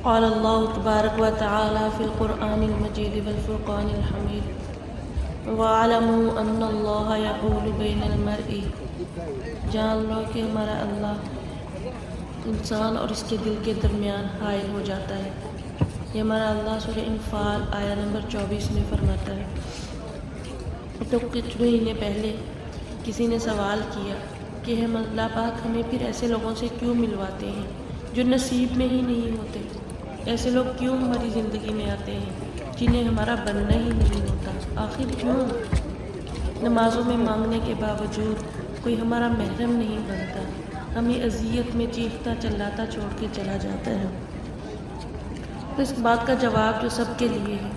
قال اللہ تبارک و تعالی فی القرآن المجید والفرقان الحمید وَاعْلَمُوا أَنَّ اللَّهَ يَحُولُ بَيْنَ الْمَرْءِ، جان لو کہ ہمارا اللہ انسان اور اس کے دل کے درمیان حائل ہو جاتا ہے۔ یہ ہمارا اللہ سورہ انفال آیہ نمبر 24 میں فرماتا ہے۔ تو کچھ مہینے پہلے کسی نے سوال کیا کہ ہم اللہ پاک ہمیں پھر ایسے لوگوں سے کیوں ملواتے ہیں جو نصیب میں ہی نہیں ہوتے؟ ایسے لوگ کیوں ہماری زندگی میں آتے ہیں جنہیں ہمارا بننا ہی نہیں ہوتا؟ آخر کیوں؟ نمازوں میں مانگنے کے باوجود کوئی ہمارا محرم نہیں بنتا، ہمیں اذیت میں چیختا چلاتا چھوڑ کے چلا جاتا ہے۔ تو اس بات کا جواب جو سب کے لیے ہے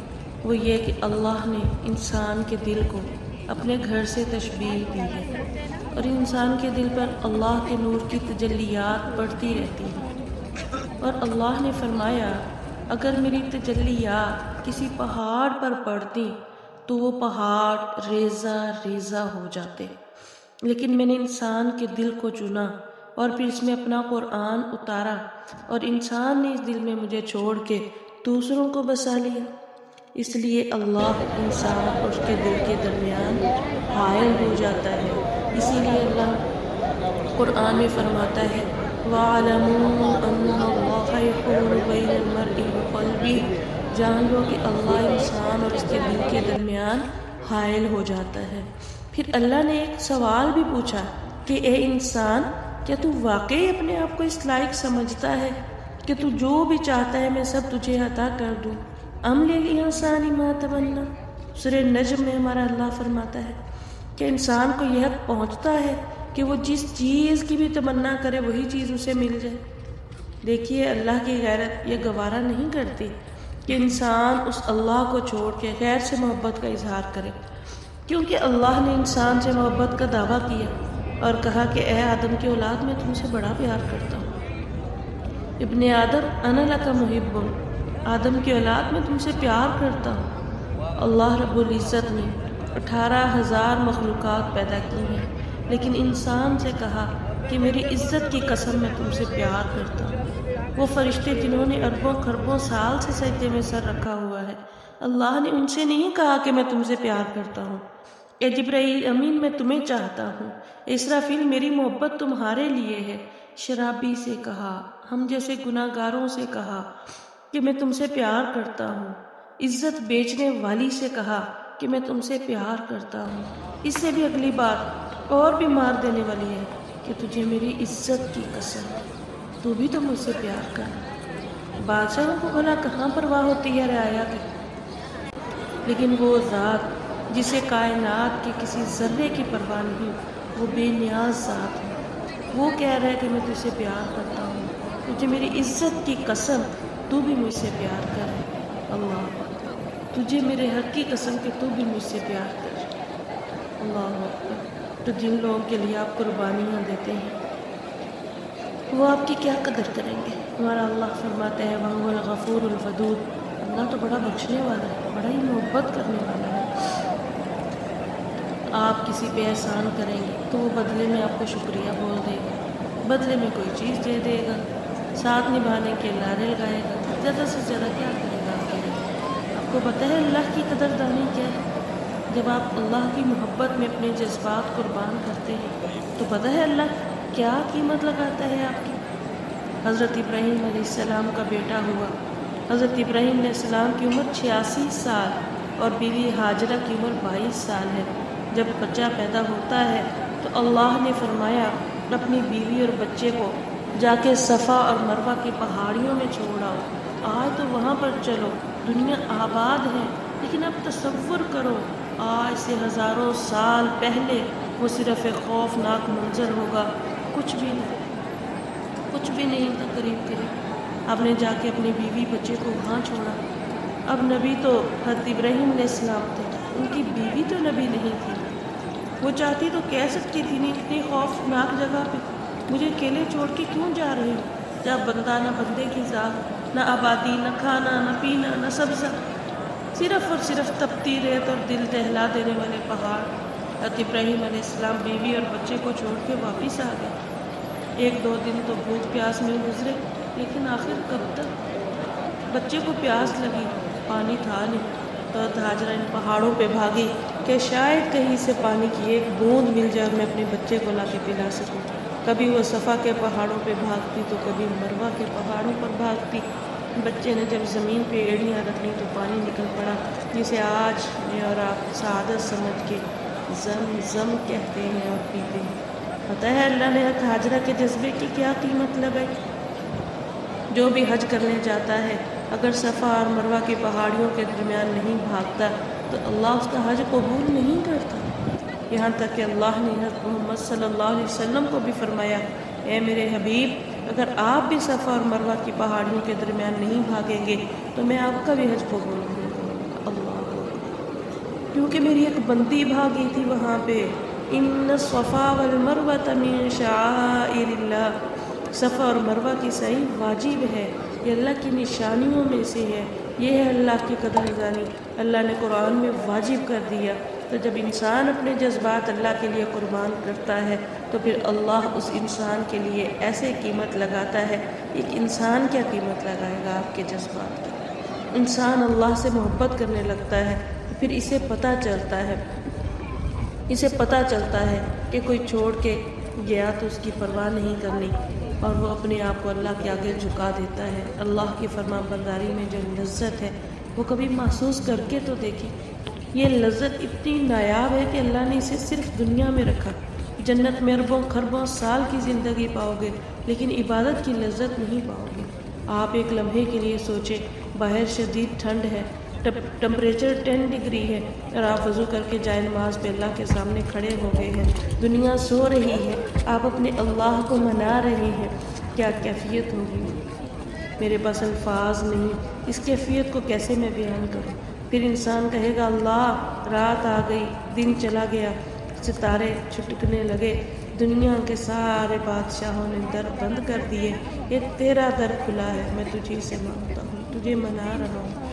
وہ یہ کہ اللہ نے انسان کے دل کو اپنے گھر سے تشبیہ دی ہے، اور انسان کے دل پر اللہ کے نور کی تجلیات پڑتی رہتی ہیں۔ اور اللہ نے فرمایا اگر میری تجلیات کسی پہاڑ پر پڑتی تو وہ پہاڑ ریزہ ریزہ ہو جاتے، لیکن میں نے انسان کے دل کو چنا اور پھر اس میں اپنا قرآن اتارا، اور انسان نے اس دل میں مجھے چھوڑ کے دوسروں کو بسا لیا۔ اس لیے اللہ انسان اور اس کے دل کے درمیان حائل ہو جاتا ہے۔ اسی لیے اللہ قرآن میں فرماتا ہے وَاعْلَمُوا أَنَّ اللَّهَ يَحُولُ بَيْنَ الْمَرْءِ وَقَلْبِهِ، جان لو کہ اللہ انسان اور اس کے دل کے درمیان حائل ہو جاتا ہے۔ پھر اللہ نے ایک سوال بھی پوچھا کہ اے انسان، کیا تو واقعی اپنے آپ کو اس لائق سمجھتا ہے کہ تو جو بھی چاہتا ہے میں سب تجھے عطا کر دوں؟ ام للانسان ما تمنا، سورہ نجم میں ہمارا اللہ فرماتا ہے کہ انسان کو یہ حق پہنچتا ہے کہ وہ جس چیز کی بھی تمنا کرے وہی چیز اسے مل جائے۔ دیکھیے اللہ کی غیرت یہ گوارا نہیں کرتی کہ انسان اس اللہ کو چھوڑ کے غیر سے محبت کا اظہار کرے، کیونکہ اللہ نے انسان سے محبت کا دعویٰ کیا اور کہا کہ اے آدم کی اولاد میں تم سے بڑا پیار کرتا ہوں، ابن آدم انا لک محب، آدم کی اولاد میں تم سے پیار کرتا ہوں۔ اللہ رب العزت نے 18,000 مخلوقات پیدا کی ہیں، لیکن انسان سے کہا کہ میری عزت کی قسم میں تم سے پیار کرتا ہوں۔ وہ فرشتے جنہوں نے اربوں خربوں سال سے سجدے میں سر رکھا ہوا ہے، اللہ نے ان سے نہیں کہا کہ میں تم سے پیار کرتا ہوں۔ اے جبرائیل امین میں تمہیں چاہتا ہوں، اسرافیل میری محبت تمہارے لیے ہے۔ شرابی سے کہا، ہم جیسے گناہ گاروں سے کہا کہ میں تم سے پیار کرتا ہوں۔ عزت بیچنے والی سے کہا کہ میں تم سے پیار کرتا ہوں۔ اس سے بھی اگلی بات اور بھی مار دینے والی ہے کہ تجھے میری عزت کی قسم تو بھی تو مجھ سے پیار کر۔ بادشاہوں کو بھلا کہاں پرواہ ہوتی ہے رعایا کی، لیکن وہ ذات جسے کائنات کے کسی ذرے کی پرواہ نہیں، وہ بے نیاز ذات ہے۔ وہ کہہ رہا ہے کہ میں تجھ سے پیار کرتا ہوں، تجھے میری عزت کی قسم تو بھی مجھ سے پیار کر۔ اللہ اکبر، تجھے میرے حق کی قسم کہ تو بھی مجھ سے پیار کر۔ اللہ اکبر۔ تو جن لوگوں کے لیے آپ قربانیاں دیتے ہیں وہ آپ کی کیا قدر کریں گے؟ ہمارا اللہ فرماتا ہے وَهُوَ الْغَفُورُ الْوَدُودُ، اللہ تو بڑا بخشنے والا ہے، بڑا ہی محبت کرنے والا ہے۔ آپ کسی پہ احسان کریں گے تو وہ بدلے میں آپ کو شکریہ بول دے گا، بدلے میں کوئی چیز دے دے گا، ساتھ نبھانے کے لارے لگائے گا، زیادہ سے زیادہ کیا کرے گا آپ کے لیے؟ آپ کو پتہ ہے اللہ کی قدردانی کیا ہے؟ جب آپ اللہ کی محبت میں اپنے جذبات قربان کرتے ہیں تو پتہ ہے اللہ کیا قیمت لگاتا ہے آپ کی؟ حضرت ابراہیم علیہ السلام کا بیٹا ہوا، حضرت ابراہیم علیہ السلام کی عمر 86 سال اور بیوی ہاجرہ کی عمر 22 سال ہے۔ جب بچہ پیدا ہوتا ہے تو اللہ نے فرمایا اپنی بیوی اور بچے کو جا کے صفا اور مروہ کی پہاڑیوں میں چھوڑ آؤ، آج تو وہاں پر چلو، دنیا آباد ہے، لیکن اب تصور کرو آج سے ہزاروں سال پہلے وہ صرف ایک خوفناک منظر ہوگا، کچھ بھی نہیں تھا قریب قریب۔ آپ نے جا کے اپنی بیوی بچے کو وہاں چھوڑا۔ اب نبی تو حضرت ابراہیم علیہ السلام تھے، ان کی بیوی تو نبی نہیں تھی۔ وہ چاہتی تو کہہ سکتی تھی نہیں اتنی خوفناک جگہ پہ مجھے اکیلے چھوڑ کے کیوں جا رہے ہو، جب بندہ نہ بندے کی ذات، نہ آبادی، نہ کھانا، نہ پینا، نہ سبزہ، صرف اور صرف تپتی ریت اور دل دہلا دینے والے پہاڑ۔ حضرت ابراہیم علیہ السلام بیوی اور بچے کو چھوڑ کے واپس آ گئے۔ 1-2 دن تو بھوک پیاس میں گزرے، لیکن آخر کب تک؟ بچے کو پیاس لگی، پانی تھا نہیں، تو ہاجرہ ان پہاڑوں پہ بھاگی کہ شاید کہیں سے پانی کی ایک بوند مل جائے اور میں اپنے بچے کو لا کے پلا سکوں۔ کبھی وہ صفا کے پہاڑوں پہ بھاگتی تو کبھی مروہ کے پہاڑوں پر بھاگتی۔ بچے نے جب زمین پہ ایڑیاں رکھ لی تو پانی نکل پڑا، جسے آج میں اور آپ سعادت سمجھ کے زم کہتے ہیں اور پیتے ہیں۔ پتہ ہے اللہ نے ہاجرہ کے جذبے کی کیا قیمت لگائی؟ جو بھی حج کرنے جاتا ہے اگر صفا اور مروہ کی پہاڑیوں کے درمیان نہیں بھاگتا تو اللہ اس کا حج قبول نہیں کرتا۔ یہاں تک کہ اللہ نے حضرت محمد صلی اللہ علیہ وسلم کو بھی فرمایا، اے میرے حبیب، اگر آپ بھی صفا اور مروہ کی پہاڑیوں کے درمیان نہیں بھاگیں گے تو میں آپ کا بھی حج قبول نہیں کروں گا۔ اللہ، کیونکہ میری ایک بندی بھاگی تھی وہاں پہ۔ ان الصفا والمروۃ من شعائر اللہ، صفا اور مروہ کی سعی واجب ہے، یہ اللہ کی نشانیوں میں سے ہے، یہ ہے اللہ کی قدر دانی، اللہ نے قرآن میں واجب کر دیا۔ تو جب انسان اپنے جذبات اللہ کے لیے قربان کرتا ہے تو پھر اللہ اس انسان کے لیے ایسے قیمت لگاتا ہے۔ ایک انسان کیا قیمت لگائے گا آپ کے جذبات کی؟ انسان اللہ سے محبت کرنے لگتا ہے پھر اسے پتہ چلتا ہے کہ کوئی چھوڑ کے گیا تو اس کی پرواہ نہیں کرنی اور وہ اپنے آپ کو اللہ کے آگے جھکا دیتا ہے۔ اللہ کی فرما برداری میں جو لذت ہے وہ کبھی محسوس کر کے تو دیکھیں۔ یہ لذت اتنی نایاب ہے کہ اللہ نے اسے صرف دنیا میں رکھا۔ جنت میں اربوں خربوں سال کی زندگی پاؤ گے لیکن عبادت کی لذت نہیں پاؤ گے۔ آپ ایک لمحے کے لیے سوچیں، باہر شدید ٹھنڈ ہے، ٹمپریچر 10 ڈگری ہے اور آپ وضو کر کے جائے نماز پہ اللہ کے سامنے کھڑے ہو گئے ہیں، دنیا سو رہی ہے، آپ اپنے اللہ کو منا رہے ہیں، کیا کیفیت ہوگی؟ میرے پاس الفاظ نہیں، اس کیفیت کو کیسے میں بیان کروں؟ پھر انسان کہے گا، اللہ، رات آ گئی، دن چلا گیا، ستارے چھٹکنے لگے، دنیا کے سارے بادشاہوں نے در بند کر دیے، یہ تیرا در کھلا ہے، میں تجھی سے مانگتا ہوں، تجھے منا رہا ہوں۔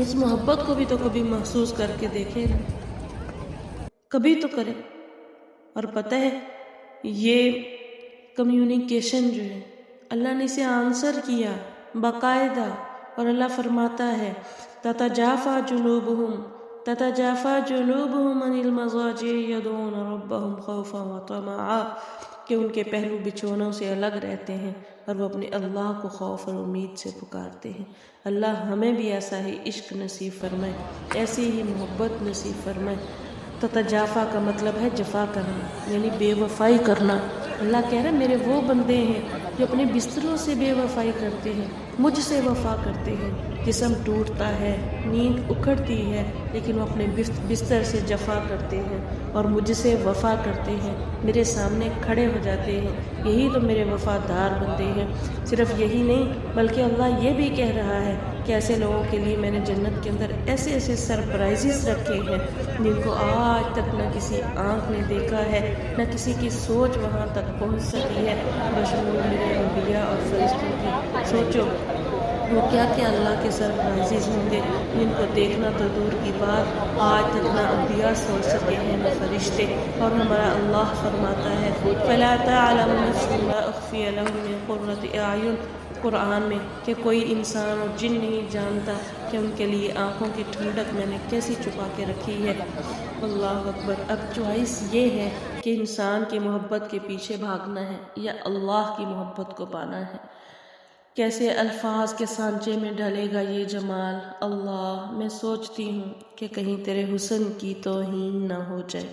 اس محبت کو بھی تو کبھی محسوس کر کے دیکھے نا، کبھی تو کرے۔ اور پتہ ہے یہ کمیونیکیشن جو ہے اللہ نے اسے آنسر کیا باقاعدہ، اور اللہ فرماتا ہے تتجافا جنوبهم عن المضاجع يدعون ربهم خوفا وطمعا، کہ ان کے پہلو بچھونوں سے الگ رہتے ہیں اور وہ اپنے اللہ کو خوف اور امید سے پکارتے ہیں۔ اللہ ہمیں بھی ایسا ہی عشق نصیب فرمائے، ایسی ہی محبت نصیب فرمائے۔ تتجافا کا مطلب ہے جفا کرنا، یعنی بے وفائی کرنا۔ اللہ کہہ رہا ہے میرے وہ بندے ہیں جو اپنے بستروں سے بے وفائی کرتے ہیں، مجھ سے وفا کرتے ہیں۔ جسم ٹوٹتا ہے، نیند اکھڑتی ہے، لیکن وہ اپنے بستر سے جفا کرتے ہیں اور مجھ سے وفا کرتے ہیں، میرے سامنے کھڑے ہو جاتے ہیں۔ یہی تو میرے وفادار بندے ہیں۔ صرف یہی نہیں بلکہ اللہ یہ بھی کہہ رہا ہے کہ ایسے لوگوں کے لیے میں نے جنت کے اندر ایسے ایسے سرپرائزز رکھے ہیں جن کو آج تک نہ کسی آنکھ نے دیکھا ہے، نہ کسی کی سوچ وہاں تک پہنچ سکی ہے، بشمول میرے انبیاء اور فرشتوں کی۔ سوچو وہ کیا کیا اللہ کے سرپرائزز ہوں گے جن کو دیکھنا تو دور کی بات، آج تک نہ انبیاء سوچ سکے ہیں نہ فرشتے۔ اور ہمارا اللہ فرماتا ہے فَلَا تَعْلَمُ نَفْسٌ مَا أُخْفِيَ لَهُم مِّن قُرَّةِ أَعْيُنٍ، قرآن میں، کہ کوئی انسان اور جن نہیں جانتا کہ ان کے لیے آنکھوں کی ٹھنڈک میں نے کیسی چھپا کے رکھی ہے۔ اللہ اکبر۔ اب چوائس یہ ہے کہ انسان کی محبت کے پیچھے بھاگنا ہے یا اللہ کی محبت کو پانا ہے۔ کیسے الفاظ کے سانچے میں ڈھلے گا یہ جمال؟ اللہ، میں سوچتی ہوں کہ کہیں تیرے حسن کی توہین نہ ہو جائے۔